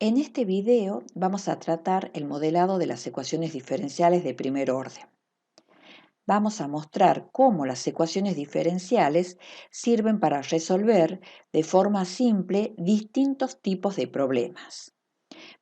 En este video vamos a tratar el modelado de las ecuaciones diferenciales de primer orden. Vamos a mostrar cómo las ecuaciones diferenciales sirven para resolver de forma simple distintos tipos de problemas.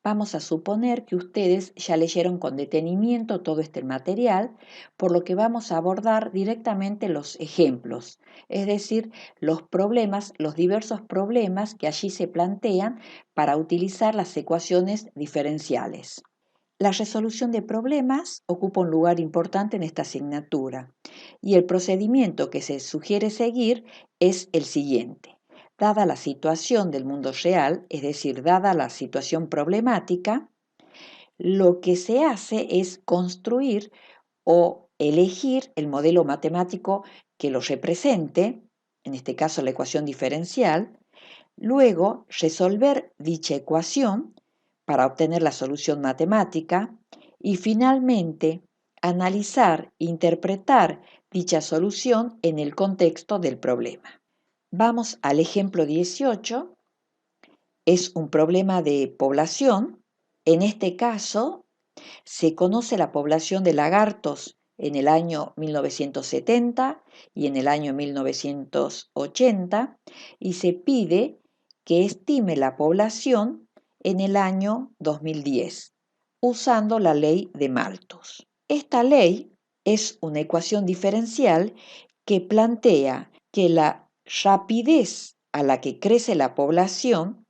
Vamos a suponer que ustedes ya leyeron con detenimiento todo este material, por lo que vamos a abordar directamente los ejemplos, es decir, los problemas, los diversos problemas que allí se plantean para utilizar las ecuaciones diferenciales. La resolución de problemas ocupa un lugar importante en esta asignatura y el procedimiento que se sugiere seguir es el siguiente. Dada la situación del mundo real, es decir, dada la situación problemática, lo que se hace es construir o elegir el modelo matemático que lo represente, en este caso la ecuación diferencial, luego resolver dicha ecuación para obtener la solución matemática y finalmente analizar e interpretar dicha solución en el contexto del problema. Vamos al ejemplo 18. Es un problema de población. En este caso, se conoce la población de lagartos en el año 1970 y en el año 1980 y se pide que estime la población en el año 2010 usando la ley de Malthus. Esta ley es una ecuación diferencial que plantea que la rapidez a la que crece la población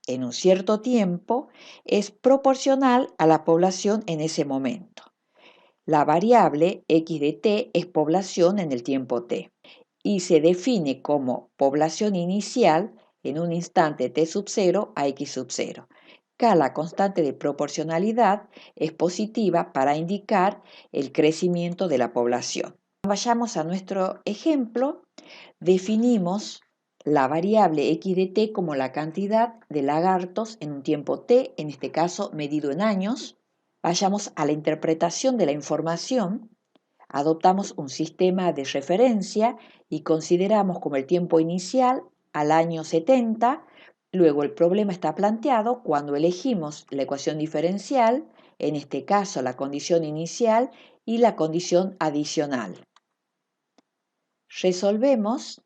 en un cierto tiempo es proporcional a la población en ese momento. La variable x de t es población en el tiempo t y se define como población inicial en un instante t sub 0 a x sub 0. K, la constante de proporcionalidad, es positiva para indicar el crecimiento de la población. Vayamos a nuestro ejemplo. Definimos la variable x de t como la cantidad de lagartos en un tiempo t, en este caso medido en años. Vayamos a la interpretación de la información. Adoptamos un sistema de referencia y consideramos como el tiempo inicial al año 70. Luego el problema está planteado cuando elegimos la ecuación diferencial, en este caso la condición inicial y la condición adicional. Resolvemos.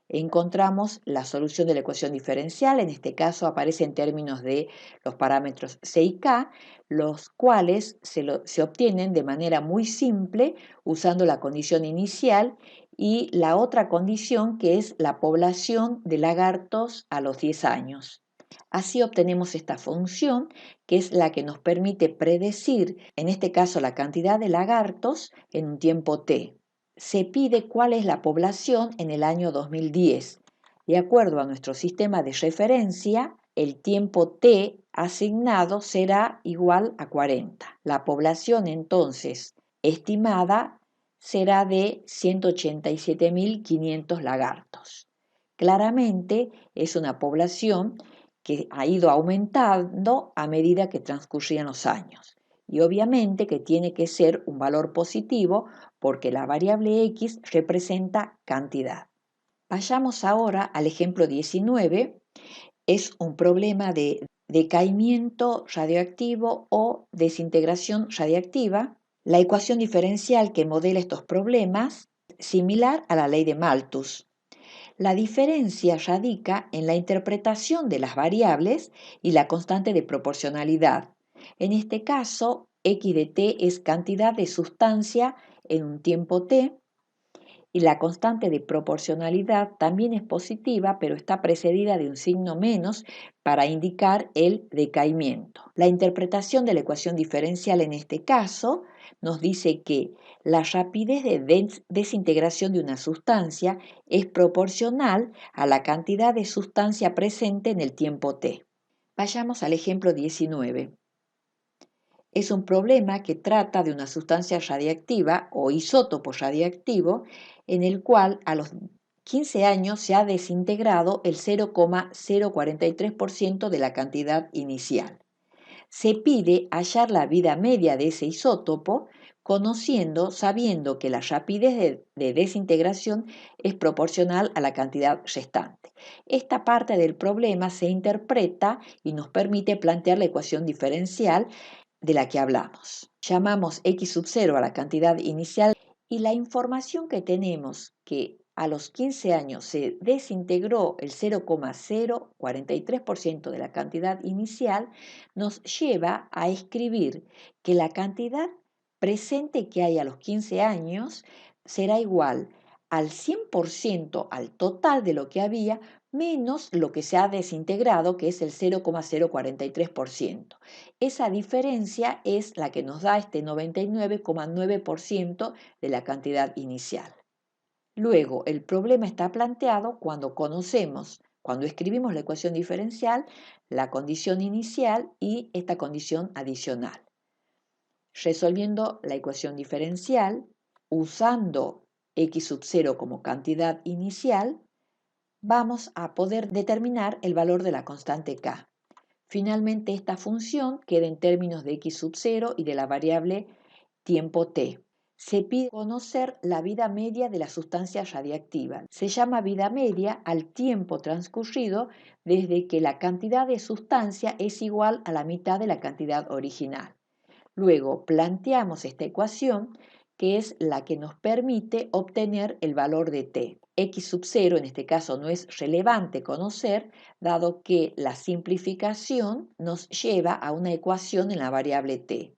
Encontramos la solución de la ecuación diferencial, en este caso aparece en términos de los parámetros c y k, los cuales se obtienen de manera muy simple usando la condición inicial y la otra condición que es la población de lagartos a los 10 años. Así obtenemos esta función que es la que nos permite predecir, en este caso, la cantidad de lagartos en un tiempo t. Se pide cuál es la población en el año 2010. De acuerdo a nuestro sistema de referencia, el tiempo t asignado será igual a 40. La población entonces estimada será de 187.500 lagartos. Claramente es una población que ha ido aumentando a medida que transcurrían los años. Y obviamente que tiene que ser un valor positivo porque la variable x representa cantidad. Vayamos ahora al ejemplo 19. Es un problema de decaimiento radioactivo o desintegración radiactiva. La ecuación diferencial que modela estos problemas es similar a la ley de Malthus. La diferencia radica en la interpretación de las variables y la constante de proporcionalidad. En este caso, x de t es cantidad de sustancia en un tiempo t y la constante de proporcionalidad también es positiva, pero está precedida de un signo menos para indicar el decaimiento. La interpretación de la ecuación diferencial en este caso nos dice que la rapidez de desintegración de una sustancia es proporcional a la cantidad de sustancia presente en el tiempo t. Vayamos al ejemplo 19. Es un problema que trata de una sustancia radiactiva o isótopo radiactivo en el cual a los 15 años se ha desintegrado el 0,043% de la cantidad inicial. Se pide hallar la vida media de ese isótopo sabiendo que la rapidez de desintegración es proporcional a la cantidad restante. Esta parte del problema se interpreta y nos permite plantear la ecuación diferencial de la que hablamos. Llamamos x sub 0 a la cantidad inicial y la información que tenemos que a los 15 años se desintegró el 0,043% de la cantidad inicial nos lleva a escribir que la cantidad presente que hay a los 15 años será igual al 100% al total de lo que había menos lo que se ha desintegrado, que es el 0,043%. Esa diferencia es la que nos da este 99,9% de la cantidad inicial. Luego, el problema está planteado cuando escribimos la ecuación diferencial, la condición inicial y esta condición adicional. Resolviendo la ecuación diferencial, usando x sub 0 como cantidad inicial, vamos a poder determinar el valor de la constante k. Finalmente, esta función queda en términos de x sub 0 y de la variable tiempo t. Se pide conocer la vida media de la sustancia radiactiva. Se llama vida media al tiempo transcurrido desde que la cantidad de sustancia es igual a la mitad de la cantidad original. Luego planteamos esta ecuación que es la que nos permite obtener el valor de t. X sub 0 en este caso no es relevante conocer, dado que la simplificación nos lleva a una ecuación en la variable t.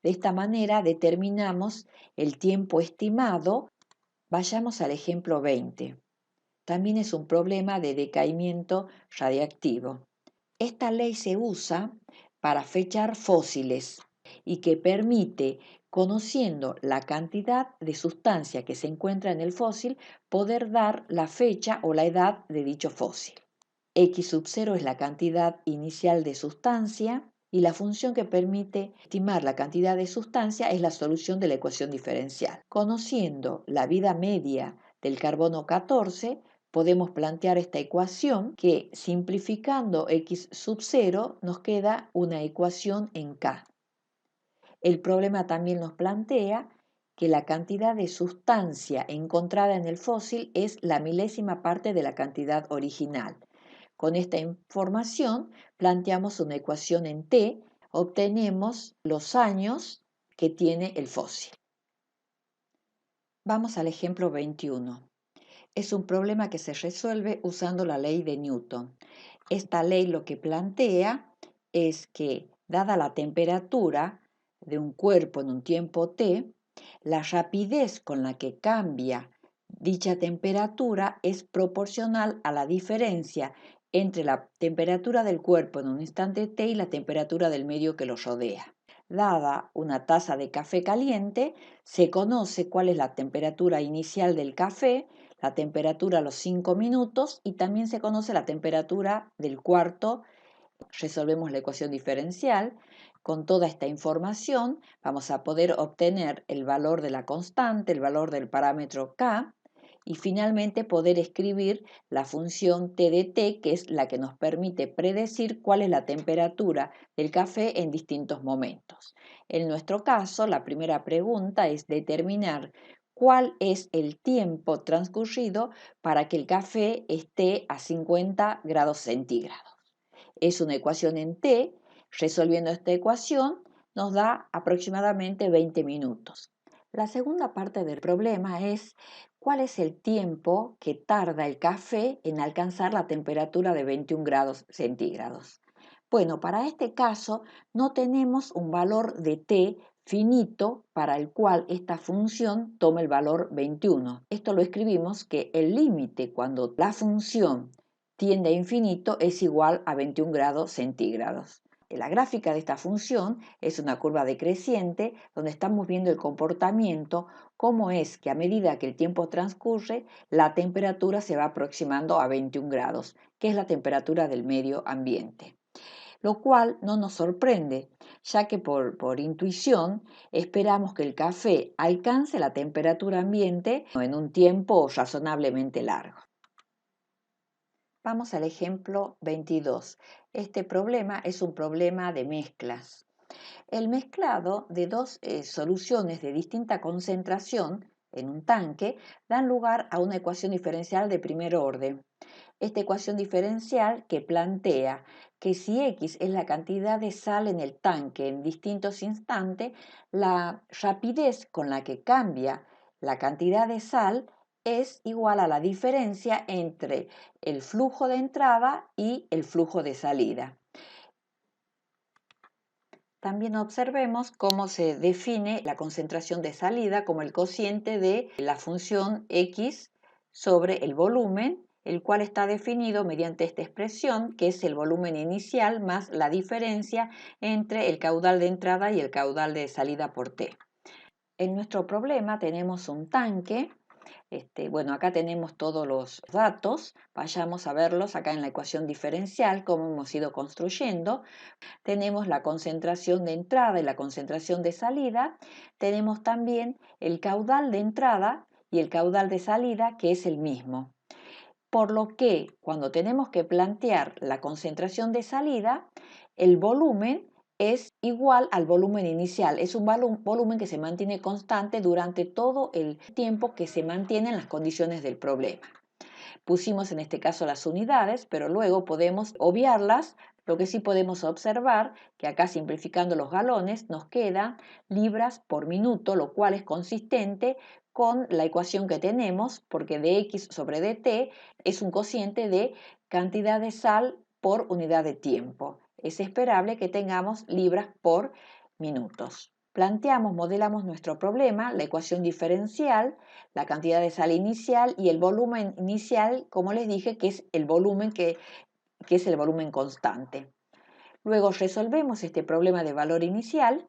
De esta manera determinamos el tiempo estimado. Vayamos al ejemplo 20. También es un problema de decaimiento radiactivo. Esta ley se usa para fechar fósiles y que permite, conociendo la cantidad de sustancia que se encuentra en el fósil, poder dar la fecha o la edad de dicho fósil. X sub 0 es la cantidad inicial de sustancia y la función que permite estimar la cantidad de sustancia es la solución de la ecuación diferencial. Conociendo la vida media del carbono 14, podemos plantear esta ecuación que, simplificando x sub 0, nos queda una ecuación en K. El problema también nos plantea que la cantidad de sustancia encontrada en el fósil es la milésima parte de la cantidad original. Con esta información planteamos una ecuación en T, obtenemos los años que tiene el fósil. Vamos al ejemplo 21. Es un problema que se resuelve usando la ley de Newton. Esta ley lo que plantea es que, dada la temperatura de un cuerpo en un tiempo t, la rapidez con la que cambia dicha temperatura es proporcional a la diferencia entre la temperatura del cuerpo en un instante t y la temperatura del medio que lo rodea. Dada una taza de café caliente, se conoce cuál es la temperatura inicial del café, la temperatura a los 5 minutos y también se conoce la temperatura del cuarto. Resolvemos la ecuación diferencial. Con toda esta información vamos a poder obtener el valor de la constante, el valor del parámetro K y finalmente poder escribir la función T de T, que es la que nos permite predecir cuál es la temperatura del café en distintos momentos. En nuestro caso, la primera pregunta es determinar cuál es el tiempo transcurrido para que el café esté a 50 grados centígrados. Es una ecuación en T. Resolviendo esta ecuación nos da aproximadamente 20 minutos. La segunda parte del problema es cuál es el tiempo que tarda el café en alcanzar la temperatura de 21 grados centígrados. Bueno, para este caso no tenemos un valor de T finito para el cual esta función toma el valor 21. Esto lo escribimos que el límite cuando la función tiende a infinito es igual a 21 grados centígrados. La gráfica de esta función es una curva decreciente donde estamos viendo el comportamiento, cómo es que a medida que el tiempo transcurre, la temperatura se va aproximando a 21 grados, que es la temperatura del medio ambiente. Lo cual no nos sorprende, ya que por intuición esperamos que el café alcance la temperatura ambiente en un tiempo razonablemente largo. Vamos al ejemplo 22. Este problema es un problema de mezclas. El mezclado de dos soluciones de distinta concentración en un tanque dan lugar a una ecuación diferencial de primer orden. Esta ecuación diferencial que plantea que si X es la cantidad de sal en el tanque en distintos instantes, la rapidez con la que cambia la cantidad de sal es igual a la diferencia entre el flujo de entrada y el flujo de salida. También observemos cómo se define la concentración de salida como el cociente de la función X sobre el volumen, el cual está definido mediante esta expresión, que es el volumen inicial más la diferencia entre el caudal de entrada y el caudal de salida por T. En nuestro problema tenemos un tanque. Bueno, acá tenemos todos los datos. Vayamos a verlos acá en la ecuación diferencial, cómo hemos ido construyendo. Tenemos la concentración de entrada y la concentración de salida. Tenemos también el caudal de entrada y el caudal de salida, que es el mismo. Por lo que cuando tenemos que plantear la concentración de salida, el volumen es igual al volumen inicial. Es un volumen que se mantiene constante durante todo el tiempo que se mantienen las condiciones del problema. Pusimos en este caso las unidades, pero luego podemos obviarlas. Lo que sí podemos observar, que acá simplificando los galones, nos quedan libras por minuto, lo cual es consistente con la ecuación que tenemos, porque dx sobre dt es un cociente de cantidad de sal por unidad de tiempo. Es esperable que tengamos libras por minutos. Planteamos, modelamos nuestro problema, la ecuación diferencial, la cantidad de sal inicial y el volumen inicial, como les dije, que es el volumen que es el volumen constante. Luego resolvemos este problema de valor inicial.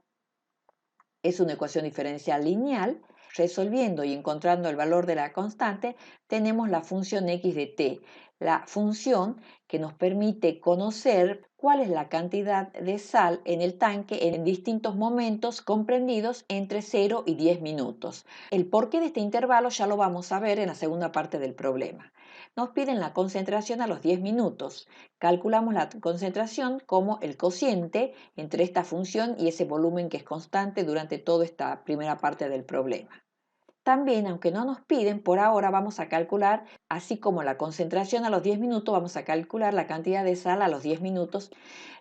Es una ecuación diferencial lineal. Resolviendo y encontrando el valor de la constante, tenemos la función x de t, la función que nos permite conocer cuál es la cantidad de sal en el tanque en distintos momentos comprendidos entre 0 y 10 minutos. El porqué de este intervalo ya lo vamos a ver en la segunda parte del problema. Nos piden la concentración a los 10 minutos. Calculamos la concentración como el cociente entre esta función y ese volumen que es constante durante toda esta primera parte del problema. También, aunque no nos piden, por ahora vamos a calcular, así como la concentración a los 10 minutos, vamos a calcular la cantidad de sal a los 10 minutos.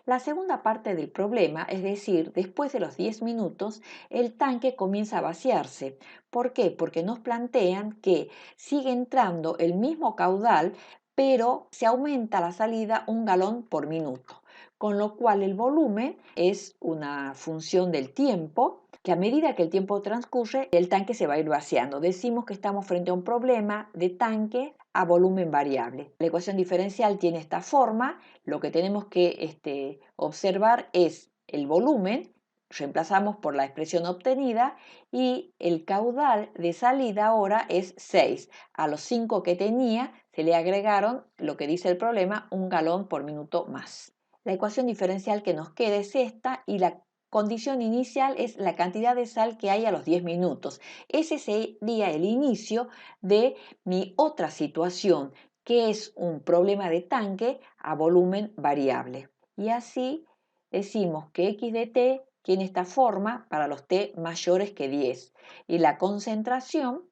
La segunda parte del problema, es decir, después de los 10 minutos, el tanque comienza a vaciarse. ¿Por qué? Porque nos plantean que sigue entrando el mismo caudal, pero se aumenta la salida 1 galón por minuto, con lo cual el volumen es una función del tiempo, que a medida que el tiempo transcurre, el tanque se va a ir vaciando. Decimos que estamos frente a un problema de tanque a volumen variable. La ecuación diferencial tiene esta forma. Lo que tenemos que observar es el volumen, reemplazamos por la expresión obtenida, y el caudal de salida ahora es 6. A los 5 que tenía se le agregaron, lo que dice el problema, 1 galón por minuto más. La ecuación diferencial que nos queda es esta y la condición inicial es la cantidad de sal que hay a los 10 minutos. Ese sería el inicio de mi otra situación, que es un problema de tanque a volumen variable. Y así decimos que x de t tiene esta forma para los t mayores que 10. Y la concentración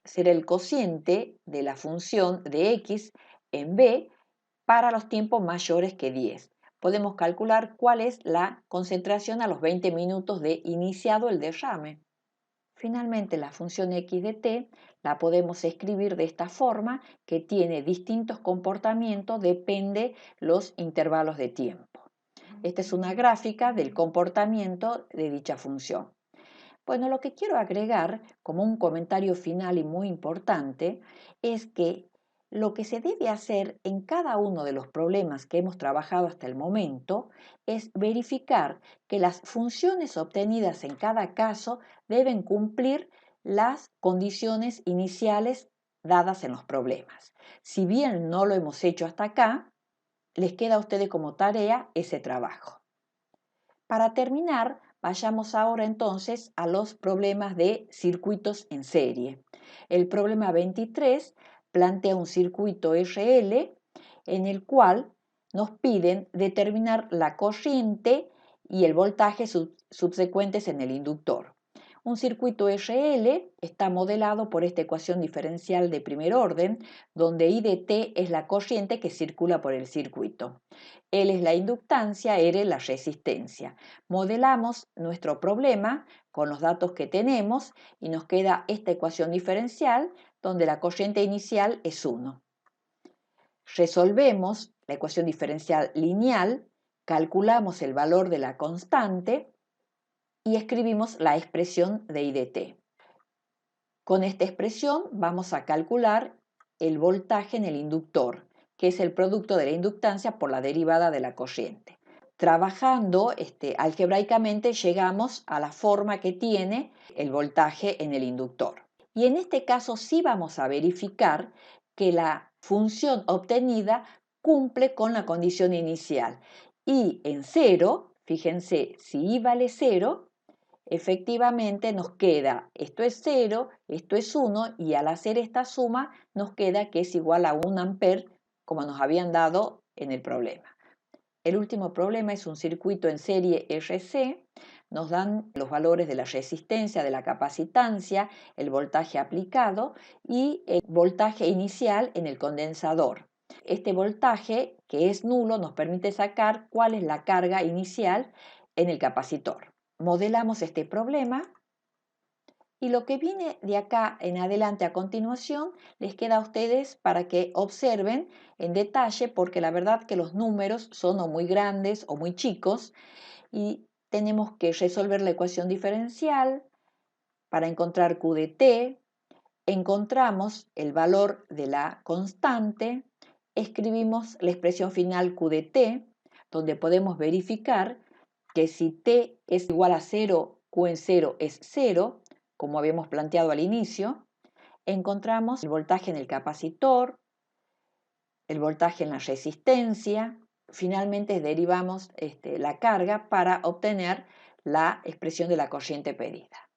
será el cociente de la función de x en b para los tiempos mayores que 10. Podemos calcular cuál es la concentración a los 20 minutos de iniciado el derrame. Finalmente, la función x de t la podemos escribir de esta forma, que tiene distintos comportamientos, depende los intervalos de tiempo. Esta es una gráfica del comportamiento de dicha función. Bueno, lo que quiero agregar como un comentario final y muy importante es que lo que se debe hacer en cada uno de los problemas que hemos trabajado hasta el momento es verificar que las funciones obtenidas en cada caso deben cumplir las condiciones iniciales dadas en los problemas. Si bien no lo hemos hecho hasta acá, les queda a ustedes como tarea ese trabajo. Para terminar, vayamos ahora entonces a los problemas de circuitos en serie. El problema 23 plantea un circuito RL en el cual nos piden determinar la corriente y el voltaje subsecuentes en el inductor. Un circuito RL está modelado por esta ecuación diferencial de primer orden, donde I de T es la corriente que circula por el circuito. L es la inductancia, R la resistencia. Modelamos nuestro problema con los datos que tenemos y nos queda esta ecuación diferencial donde la corriente inicial es 1. Resolvemos la ecuación diferencial lineal, calculamos el valor de la constante y escribimos la expresión de I de T. Con esta expresión vamos a calcular el voltaje en el inductor, que es el producto de la inductancia por la derivada de la corriente. Trabajando algebraicamente llegamos a la forma que tiene el voltaje en el inductor. Y en este caso sí vamos a verificar que la función obtenida cumple con la condición inicial. Y en 0, fíjense, si I vale 0, efectivamente nos queda, esto es 0, esto es 1, y al hacer esta suma nos queda que es igual a 1 ampere, como nos habían dado en el problema. El último problema es un circuito en serie RC. Nos dan los valores de la resistencia, de la capacitancia, el voltaje aplicado y el voltaje inicial en el condensador. Este voltaje, que es nulo, nos permite sacar cuál es la carga inicial en el capacitor. Modelamos este problema y lo que viene de acá en adelante a continuación les queda a ustedes para que observen en detalle, porque la verdad que los números son o muy grandes o muy chicos y tenemos que resolver la ecuación diferencial para encontrar Q de T, encontramos el valor de la constante, escribimos la expresión final Q de T, donde podemos verificar que si T es igual a 0, Q en 0 es 0, como habíamos planteado al inicio. Encontramos el voltaje en el capacitor, el voltaje en la resistencia, finalmente derivamos la carga para obtener la expresión de la corriente pedida.